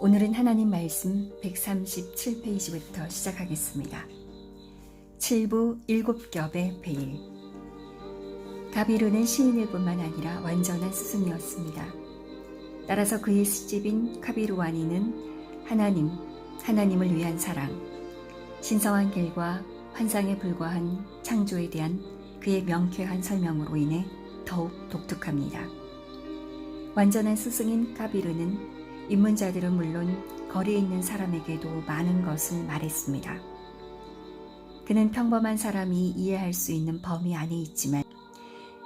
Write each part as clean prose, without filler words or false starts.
오늘은 하나님 말씀 137페이지부터 시작하겠습니다. 7부 7겹의 베일. 가비르는 시인일 뿐만 아니라 완전한 스승이었습니다. 따라서 그의 시집인 카비르와니는 하나님을 위한 사랑, 신성한 길과 환상에 불과한 창조에 대한 그의 명쾌한 설명으로 인해 더욱 독특합니다. 완전한 스승인 카비르는 입문자들은 물론 거리에 있는 사람에게도 많은 것을 말했습니다. 그는 평범한 사람이 이해할 수 있는 범위 안에 있지만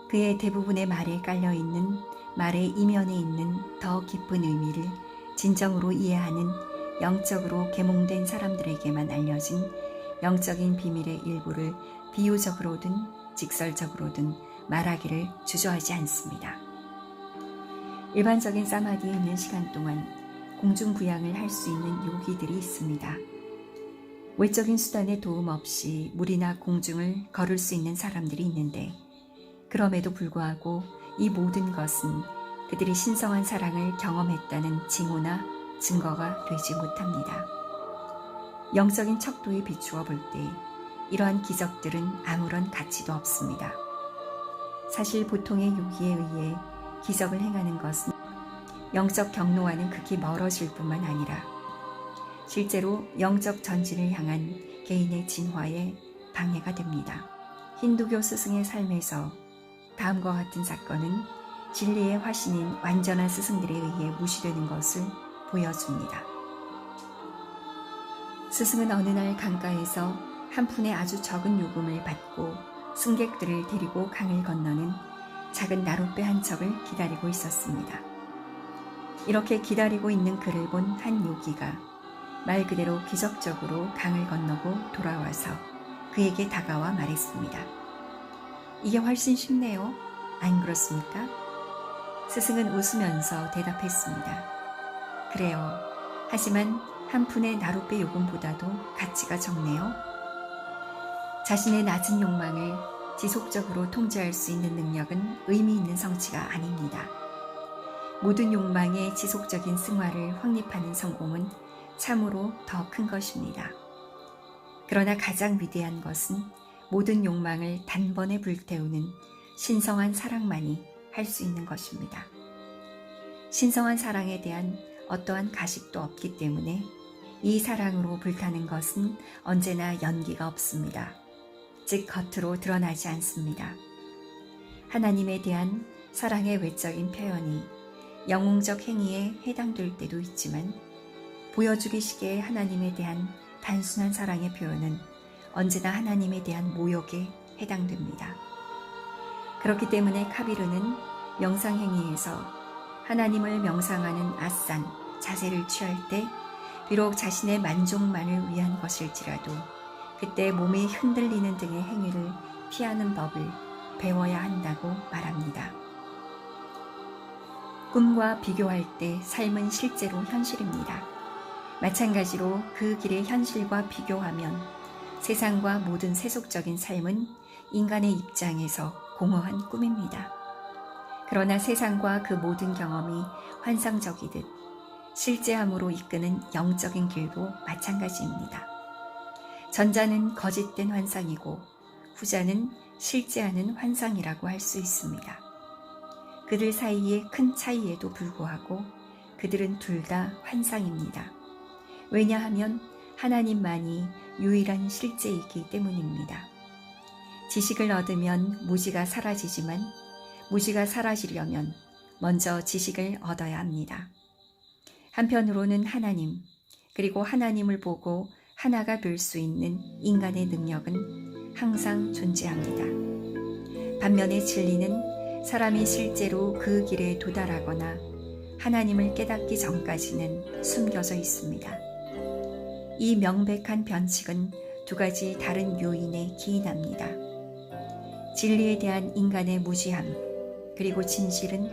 그의 대부분의 말에 깔려있는 말의 이면에 있는 더 깊은 의미를 진정으로 이해하는 영적으로 계몽된 사람들에게만 알려진 영적인 비밀의 일부를 비유적으로든 직설적으로든 말하기를 주저하지 않습니다. 일반적인 사마디에 있는 시간 동안 공중부양을 할 수 있는 요기들이 있습니다. 외적인 수단의 도움 없이 물이나 공중을 걸을 수 있는 사람들이 있는데 그럼에도 불구하고 이 모든 것은 그들이 신성한 사랑을 경험했다는 징후나 증거가 되지 못합니다. 영적인 척도에 비추어 볼 때 이러한 기적들은 아무런 가치도 없습니다. 사실 보통의 요기에 의해 기적을 행하는 것은 영적 경로와는 극히 멀어질 뿐만 아니라 실제로 영적 전진을 향한 개인의 진화에 방해가 됩니다. 힌두교 스승의 삶에서 다음과 같은 사건은 진리의 화신인 완전한 스승들에 의해 무시되는 것을 보여줍니다. 스승은 어느 날 강가에서 한 푼의 아주 적은 요금을 받고 승객들을 데리고 강을 건너는 작은 나룻배 한 척을 기다리고 있었습니다. 이렇게 기다리고 있는 그를 본 한 요기가 말 그대로 기적적으로 강을 건너고 돌아와서 그에게 다가와 말했습니다. 이게 훨씬 쉽네요. 안 그렇습니까? 스승은 웃으면서 대답했습니다. 그래요. 하지만 한 푼의 나룻배 요금보다도 가치가 적네요. 자신의 낮은 욕망을 지속적으로 통제할 수 있는 능력은 의미 있는 성취가 아닙니다. 모든 욕망의 지속적인 승화를 확립하는 성공은 참으로 더 큰 것입니다. 그러나 가장 위대한 것은 모든 욕망을 단번에 불태우는 신성한 사랑만이 할 수 있는 것입니다. 신성한 사랑에 대한 어떠한 가식도 없기 때문에 이 사랑으로 불타는 것은 언제나 연기가 없습니다. 즉 겉으로 드러나지 않습니다. 하나님에 대한 사랑의 외적인 표현이 영웅적 행위에 해당될 때도 있지만 보여주기식의 하나님에 대한 단순한 사랑의 표현은 언제나 하나님에 대한 모욕에 해당됩니다. 그렇기 때문에 카비르는 명상행위에서 하나님을 명상하는 아산, 자세를 취할 때 비록 자신의 만족만을 위한 것일지라도 그때 몸이 흔들리는 등의 행위를 피하는 법을 배워야 한다고 말합니다. 꿈과 비교할 때 삶은 실제로 현실입니다. 마찬가지로 그 길의 현실과 비교하면 세상과 모든 세속적인 삶은 인간의 입장에서 공허한 꿈입니다. 그러나 세상과 그 모든 경험이 환상적이듯 실제함으로 이끄는 영적인 길도 마찬가지입니다. 전자는 거짓된 환상이고 후자는 실제하는 환상이라고 할 수 있습니다. 그들 사이에 큰 차이에도 불구하고 그들은 둘 다 환상입니다. 왜냐하면 하나님만이 유일한 실제이기 때문입니다. 지식을 얻으면 무지가 사라지지만 무지가 사라지려면 먼저 지식을 얻어야 합니다. 한편으로는 하나님, 그리고 하나님을 보고 하나가 될 수 있는 인간의 능력은 항상 존재합니다. 반면에 진리는 사람이 실제로 그 길에 도달하거나 하나님을 깨닫기 전까지는 숨겨져 있습니다. 이 명백한 변칙은 두 가지 다른 요인에 기인합니다. 진리에 대한 인간의 무지함, 그리고 진실은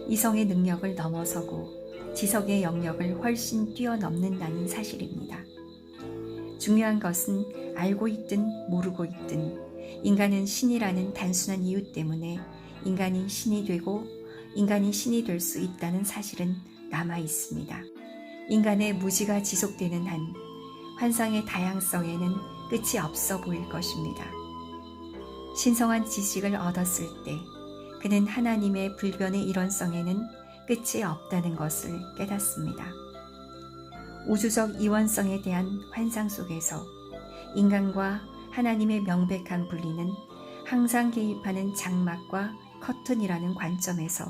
이성의 능력을 넘어서고 지성의 영역을 훨씬 뛰어넘는다는 사실입니다. 중요한 것은 알고 있든 모르고 있든 인간은 신이라는 단순한 이유 때문에 인간이 신이 되고 인간이 신이 될 수 있다는 사실은 남아 있습니다. 인간의 무지가 지속되는 한 환상의 다양성에는 끝이 없어 보일 것입니다. 신성한 지식을 얻었을 때 그는 하나님의 불변의 일원성에는 끝이 없다는 것을 깨닫습니다. 우주적 이원성에 대한 환상 속에서 인간과 하나님의 명백한 분리는 항상 개입하는 장막과 커튼이라는 관점에서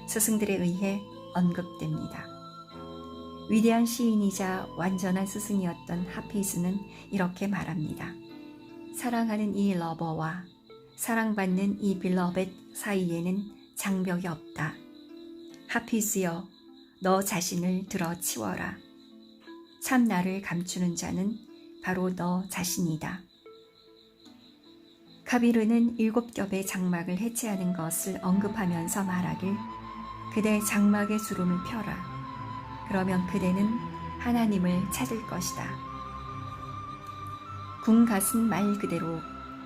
스승들에 의해 언급됩니다. 위대한 시인이자 완전한 스승이었던 하피즈는 이렇게 말합니다. 사랑하는 이 러버와 사랑받는 이 빌러벳 사이에는 장벽이 없다. 하피즈여, 너 자신을 들어 치워라. 참 나를 감추는 자는 바로 너 자신이다. 카비르는 7겹의 장막을 해체하는 것을 언급하면서 말하길, 그대 장막의 주름을 펴라. 그러면 그대는 하나님을 찾을 것이다. 궁갓은 말 그대로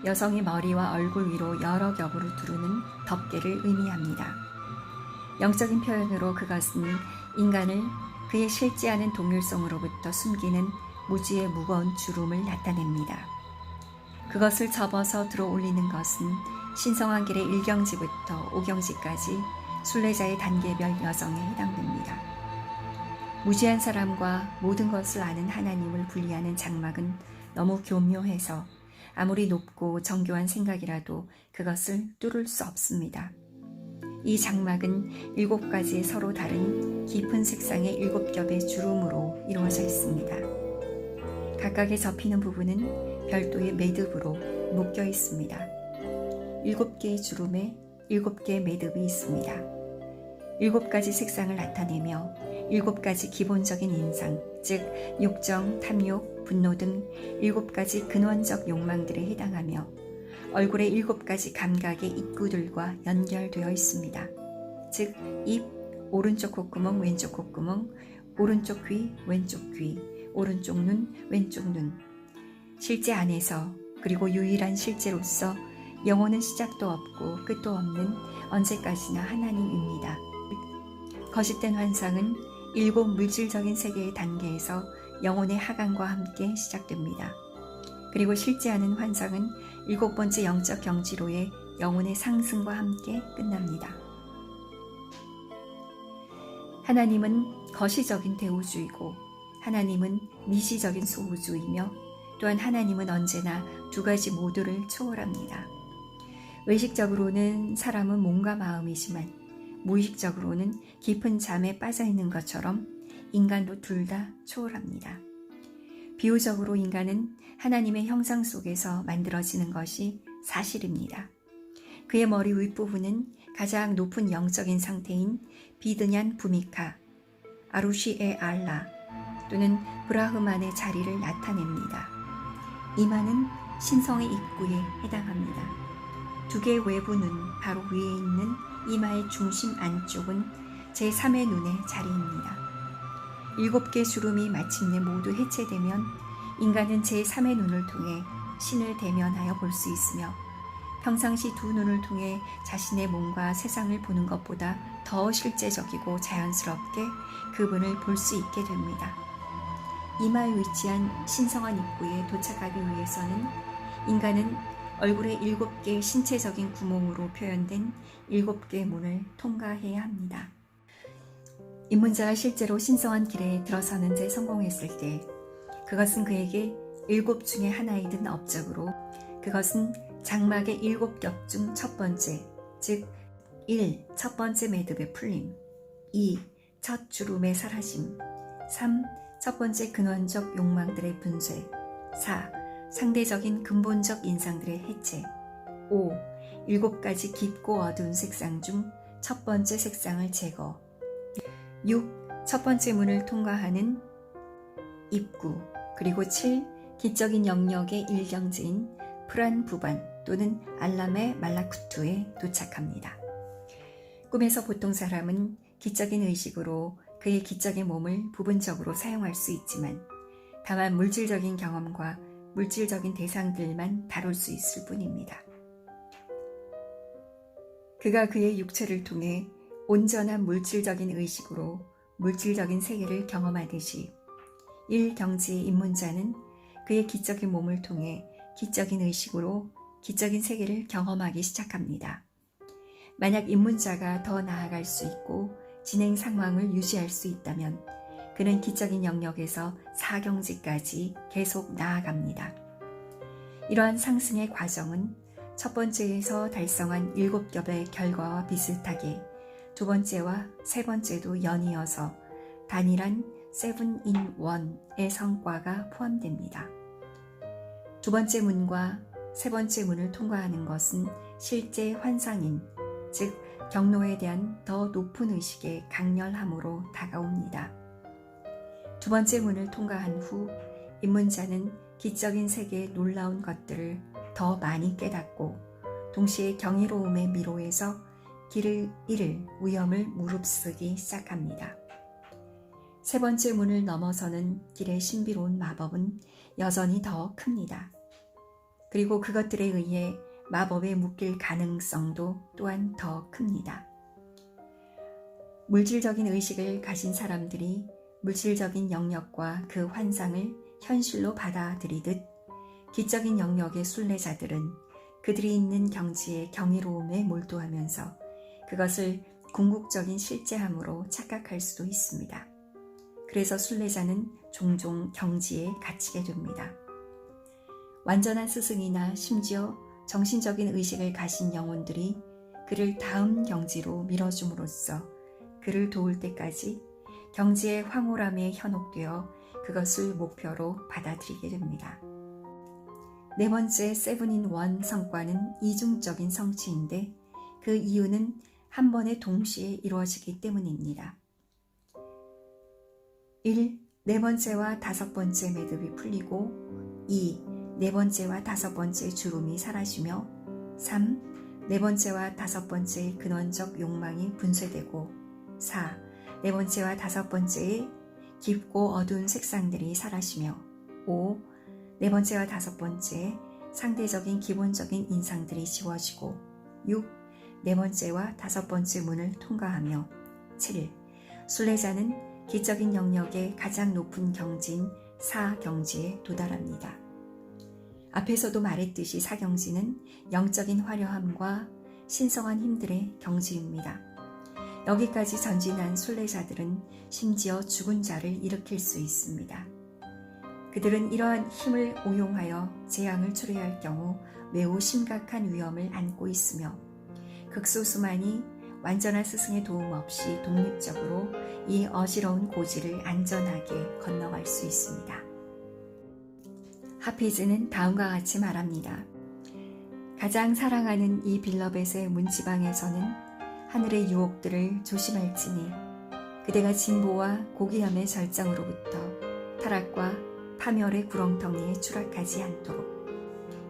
여성의 머리와 얼굴 위로 여러 겹으로 두르는 덮개를 의미합니다. 영적인 표현으로 그것은 인간을 그의 실제하는 동일성으로부터 숨기는 무지의 무거운 주름을 나타냅니다. 그것을 접어서 들어 올리는 것은 신성한 길의 1경지부터 5경지까지 순례자의 단계별 여성에 해당됩니다. 무지한 사람과 모든 것을 아는 하나님을 분리하는 장막은 너무 교묘해서 아무리 높고 정교한 생각이라도 그것을 뚫을 수 없습니다. 이 장막은 7가지의 서로 다른 깊은 색상의 7겹의 주름으로 이루어져 있습니다. 각각의 접히는 부분은 별도의 매듭으로 묶여 있습니다. 7개의 주름에 7개의 매듭이 있습니다. 7가지 색상을 나타내며 7가지 기본적인 인상, 즉 욕정, 탐욕, 분노 등 7가지 근원적 욕망들에 해당하며 얼굴의 7가지 감각의 입구들과 연결되어 있습니다. 즉 입, 오른쪽 콧구멍, 왼쪽 콧구멍, 오른쪽 귀, 왼쪽 귀, 오른쪽 눈, 왼쪽 눈. 실제 안에서 그리고 유일한 실제로서 영혼은 시작도 없고 끝도 없는 언제까지나 하나님입니다. 거짓된 환상은 7 물질적인 세계의 단계에서 영혼의 하강과 함께 시작됩니다. 그리고 실제하는 환상은 7번째 영적 경지로의 영혼의 상승과 함께 끝납니다. 하나님은 거시적인 대우주이고 하나님은 미시적인 소우주이며 또한 하나님은 언제나 2가지 모두를 초월합니다. 의식적으로는 사람은 몸과 마음이지만 무의식적으로는 깊은 잠에 빠져있는 것처럼 인간도 둘 다 초월합니다. 비유적으로 인간은 하나님의 형상 속에서 만들어지는 것이 사실입니다. 그의 머리 윗부분은 가장 높은 영적인 상태인 비드냔 부미카, 아루시에 알라 또는 브라흐만의 자리를 나타냅니다. 이마는 신성의 입구에 해당합니다. 2개의 외부 눈 바로 위에 있는 이마의 중심 안쪽은 제3의 눈의 자리입니다. 7개 주름이 마침내 모두 해체되면 인간은 제3의 눈을 통해 신을 대면하여 볼 수 있으며 평상시 2 눈을 통해 자신의 몸과 세상을 보는 것보다 더 실제적이고 자연스럽게 그분을 볼 수 있게 됩니다. 이마에 위치한 신성한 입구에 도착하기 위해서는 인간은 얼굴의 7개의 신체적인 구멍으로 표현된 7개의 문을 통과해야 합니다. 입문자가 실제로 신성한 길에 들어서는 데 성공했을 때 그것은 그에게 7 중에 하나이든 업적으로 그것은 장막의 7겹 중 첫 번째, 즉 1. 첫 번째 매듭의 풀림, 2. 첫 주름의 사라짐, 3. 첫 번째 근원적 욕망들의 분쇄, 4. 상대적인 근본적 인상들의 해체, 5. 7가지 깊고 어두운 색상 중 첫 번째 색상을 제거, 6. 첫 번째 문을 통과하는 입구, 그리고 7. 기적인 영역의 1경지인 프란부반 또는 알람의 말라쿠투에 도착합니다. 꿈에서 보통 사람은 기적인 의식으로 그의 기적인 몸을 부분적으로 사용할 수 있지만 다만 물질적인 경험과 물질적인 대상들만 다룰 수 있을 뿐입니다. 그가 그의 육체를 통해 온전한 물질적인 의식으로 물질적인 세계를 경험하듯이 1경지의 입문자는 그의 기적인 몸을 통해 기적인 의식으로 기적인 세계를 경험하기 시작합니다. 만약 입문자가 더 나아갈 수 있고 진행 상황을 유지할 수 있다면 그는 기적인 영역에서 4경지까지 계속 나아갑니다. 이러한 상승의 과정은 첫 번째에서 달성한 7겹의 결과와 비슷하게 두 번째와 세 번째도 연이어서 단일한 7-in-1의 성과가 포함됩니다. 두 번째 문과 세 번째 문을 통과하는 것은 실제 환상인, 즉 경로에 대한 더 높은 의식의 강렬함으로 다가옵니다. 두 번째 문을 통과한 후 입문자는 기적인 세계의 놀라운 것들을 더 많이 깨닫고 동시에 경이로움의 미로에서 길을 잃을 위험을 무릅쓰기 시작합니다. 세 번째 문을 넘어서는 길의 신비로운 마법은 여전히 더 큽니다. 그리고 그것들에 의해 마법에 묶일 가능성도 또한 더 큽니다. 물질적인 의식을 가진 사람들이 물질적인 영역과 그 환상을 현실로 받아들이듯 기적인 영역의 순례자들은 그들이 있는 경지의 경이로움에 몰두하면서 그것을 궁극적인 실제함으로 착각할 수도 있습니다. 그래서 순례자는 종종 경지에 갇히게 됩니다. 완전한 스승이나 심지어 정신적인 의식을 가진 영혼들이 그를 다음 경지로 밀어줌으로써 그를 도울 때까지 경지의 황홀함에 현혹되어 그것을 목표로 받아들이게 됩니다. 네 번째 7-in-1 성과는 이중적인 성취인데 그 이유는 한 번에 동시에 이루어지기 때문입니다. 1. 네 번째와 다섯 번째 매듭이 풀리고 2. 네 번째와 다섯 번째 주름이 사라지며 3. 네 번째와 다섯 번째 근원적 욕망이 분쇄되고 4. 네 번째와 다섯 번째의 깊고 어두운 색상들이 사라지며 5. 네 번째와 다섯 번째 상대적인 기본적인 인상들이 지워지고 6. 네 번째와 다섯 번째 문을 통과하며 7. 순례자는 기적인 영역의 가장 높은 경지인 4경지에 도달합니다. 앞에서도 말했듯이 4경지는 영적인 화려함과 신성한 힘들의 경지입니다. 여기까지 전진한 순례자들은 심지어 죽은 자를 일으킬 수 있습니다. 그들은 이러한 힘을 오용하여 재앙을 초래할 경우 매우 심각한 위험을 안고 있으며 극소수만이 완전한 스승의 도움 없이 독립적으로 이 어지러운 고지를 안전하게 건너갈 수 있습니다. 하피즈는 다음과 같이 말합니다. 가장 사랑하는 이 빌러벳의 문지방에서는 하늘의 유혹들을 조심할지니 그대가 진보와 고귀함의 절정으로부터 타락과 파멸의 구렁텅이에 추락하지 않도록.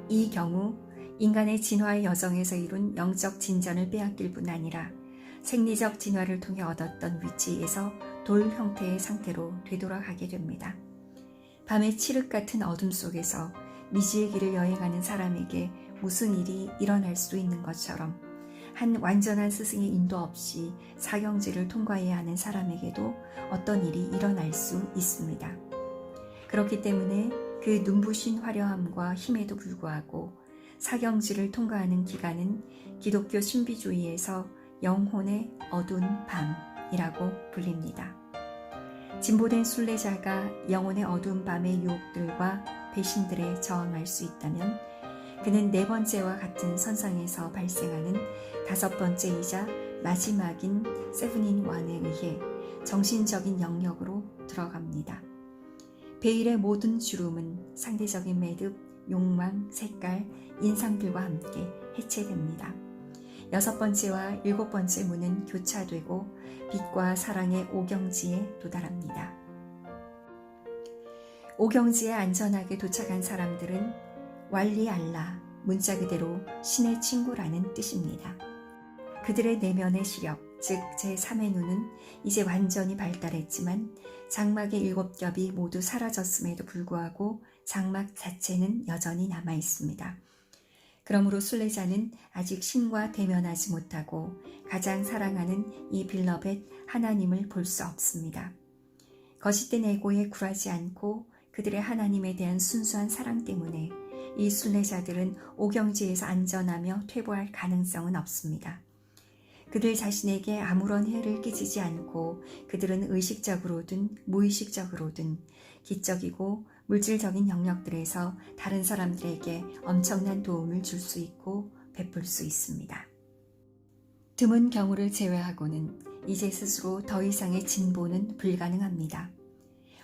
이 경우 인간의 진화의 여정에서 이룬 영적 진전을 빼앗길 뿐 아니라 생리적 진화를 통해 얻었던 위치에서 돌 형태의 상태로 되돌아가게 됩니다. 밤의 칠흑 같은 어둠 속에서 미지의 길을 여행하는 사람에게 무슨 일이 일어날 수 있는 것처럼 한 완전한 스승의 인도 없이 사경지를 통과해야 하는 사람에게도 어떤 일이 일어날 수 있습니다. 그렇기 때문에 그 눈부신 화려함과 힘에도 불구하고 사경지를 통과하는 기간은 기독교 신비주의에서 영혼의 어두운 밤이라고 불립니다. 진보된 순례자가 영혼의 어두운 밤의 유혹들과 배신들에 저항할 수 있다면 그는 네 번째와 같은 선상에서 발생하는 다섯 번째이자 마지막인 7-in-1에 의해 정신적인 영역으로 들어갑니다. 베일의 모든 주름은 상대적인 매듭, 욕망, 색깔, 인상들과 함께 해체됩니다. 여섯 번째와 일곱 번째 문은 교차되고 빛과 사랑의 오경지에 도달합니다. 오경지에 안전하게 도착한 사람들은 왈리 알라, 문자 그대로 신의 친구라는 뜻입니다. 그들의 내면의 시력, 즉 제3의 눈은 이제 완전히 발달했지만 장막의 7겹이 모두 사라졌음에도 불구하고 장막 자체는 여전히 남아 있습니다. 그러므로 순례자는 아직 신과 대면하지 못하고 가장 사랑하는 이 빌러벳 하나님을 볼 수 없습니다. 거짓된 에고에 굴하지 않고 그들의 하나님에 대한 순수한 사랑 때문에 이 순례자들은 오경지에서 안전하며 퇴보할 가능성은 없습니다. 그들 자신에게 아무런 해를 끼치지 않고 그들은 의식적으로든 무의식적으로든 기적이고 물질적인 영역들에서 다른 사람들에게 엄청난 도움을 줄 수 있고 베풀 수 있습니다. 드문 경우를 제외하고는 이제 스스로 더 이상의 진보는 불가능합니다.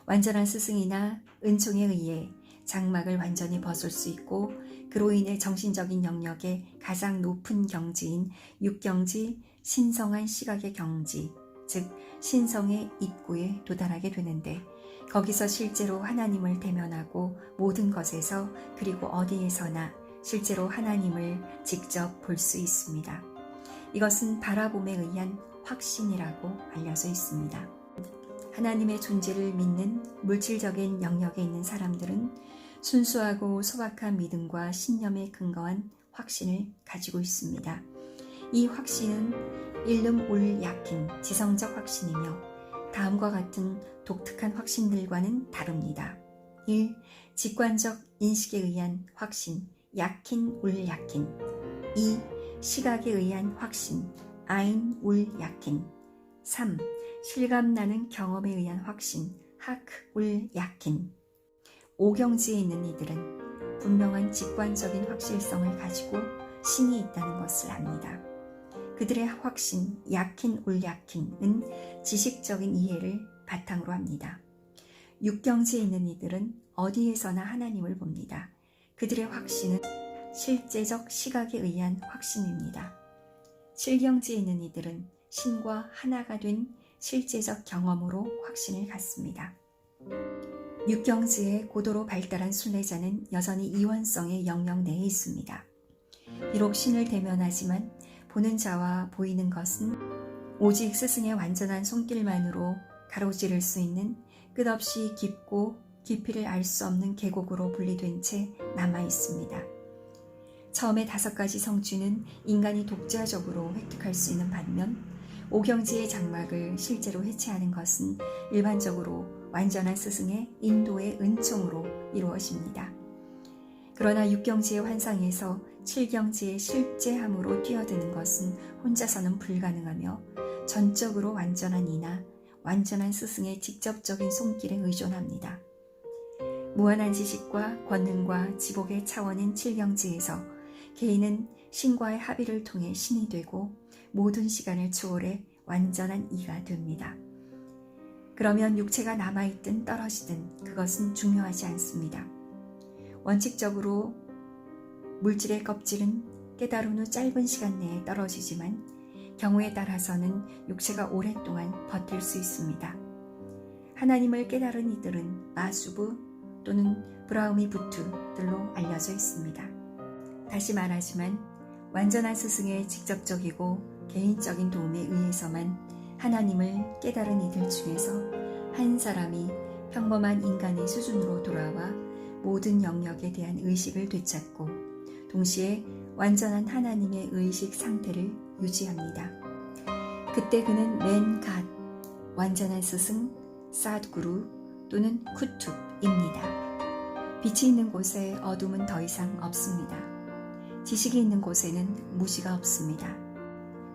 완전한 스승이나 은총에 의해 장막을 완전히 벗을 수 있고 그로 인해 정신적인 영역의 가장 높은 경지인 육경지 신성한 시각의 경지, 즉 신성의 입구에 도달하게 되는데 거기서 실제로 하나님을 대면하고 모든 것에서 그리고 어디에서나 실제로 하나님을 직접 볼 수 있습니다. 이것은 바라봄에 의한 확신이라고 알려져 있습니다. 하나님의 존재를 믿는 물질적인 영역에 있는 사람들은 순수하고 소박한 믿음과 신념에 근거한 확신을 가지고 있습니다. 이 확신은 일름 올 야킨 지성적 확신이며 다음과 같은 독특한 확신들과는 다릅니다. 1. 직관적 인식에 의한 확신, 야킨 울 야킨. 2. 시각에 의한 확신, 아인 울 야킨. 3. 실감나는 경험에 의한 확신, 학 울 야킨. 오경지에 있는 이들은 분명한 직관적인 확실성을 가지고 신이 있다는 것을 압니다. 그들의 확신, 야킨 울 야킨은 지식적인 이해를 바탕으로 합니다. 육경지에 있는 이들은 어디에서나 하나님을 봅니다. 그들의 확신은 실제적 시각에 의한 확신입니다. 칠경지에 있는 이들은 신과 하나가 된 실제적 경험으로 확신을 갖습니다. 육경지에 고도로 발달한 순례자는 여전히 이원성의 영역 내에 있습니다. 비록 신을 대면하지만 보는 자와 보이는 것은 오직 스승의 완전한 손길만으로 가로지를 수 있는 끝없이 깊고 깊이를 알 수 없는 계곡으로 분리된 채 남아 있습니다. 처음에 5가지 성취는 인간이 독자적으로 획득할 수 있는 반면 오경지의 장막을 실제로 해체하는 것은 일반적으로 완전한 스승의 인도의 은총으로 이루어집니다. 그러나 육경지의 환상에서 7경지의 실제함으로 뛰어드는 것은 혼자서는 불가능하며 전적으로 완전한 이나 완전한 스승의 직접적인 손길에 의존합니다. 무한한 지식과 권능과 지복의 차원인 7경지에서 개인은 신과의 합의를 통해 신이 되고 모든 시간을 초월해 완전한 이가 됩니다. 그러면 육체가 남아있든 떨어지든 그것은 중요하지 않습니다. 원칙적으로 물질의 껍질은 깨달은 후 짧은 시간 내에 떨어지지만 경우에 따라서는 육체가 오랫동안 버틸 수 있습니다. 하나님을 깨달은 이들은 마수부 또는 브라우미 부투들로 알려져 있습니다. 다시 말하지만 완전한 스승의 직접적이고 개인적인 도움에 의해서만 하나님을 깨달은 이들 중에서 한 사람이 평범한 인간의 수준으로 돌아와 모든 영역에 대한 의식을 되찾고 동시에 완전한 하나님의 의식 상태를 유지합니다. 그때 그는 맨갓, 완전한 스승, 사드구루 또는 쿠투입니다. 빛이 있는 곳에 어둠은 더 이상 없습니다. 지식이 있는 곳에는 무지가 없습니다.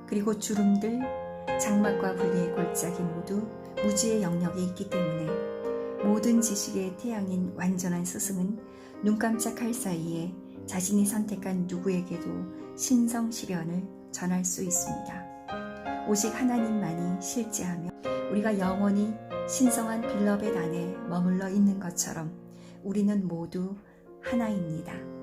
그리고 주름들, 장막과 분리의 골짜기 모두 무지의 영역에 있기 때문에 모든 지식의 태양인 완전한 스승은 눈 깜짝할 사이에 자신이 선택한 누구에게도 신성시련을 전할 수 있습니다. 오직 하나님만이 실제하며 우리가 영원히 신성한 빌러벳 안에 머물러 있는 것처럼 우리는 모두 하나입니다.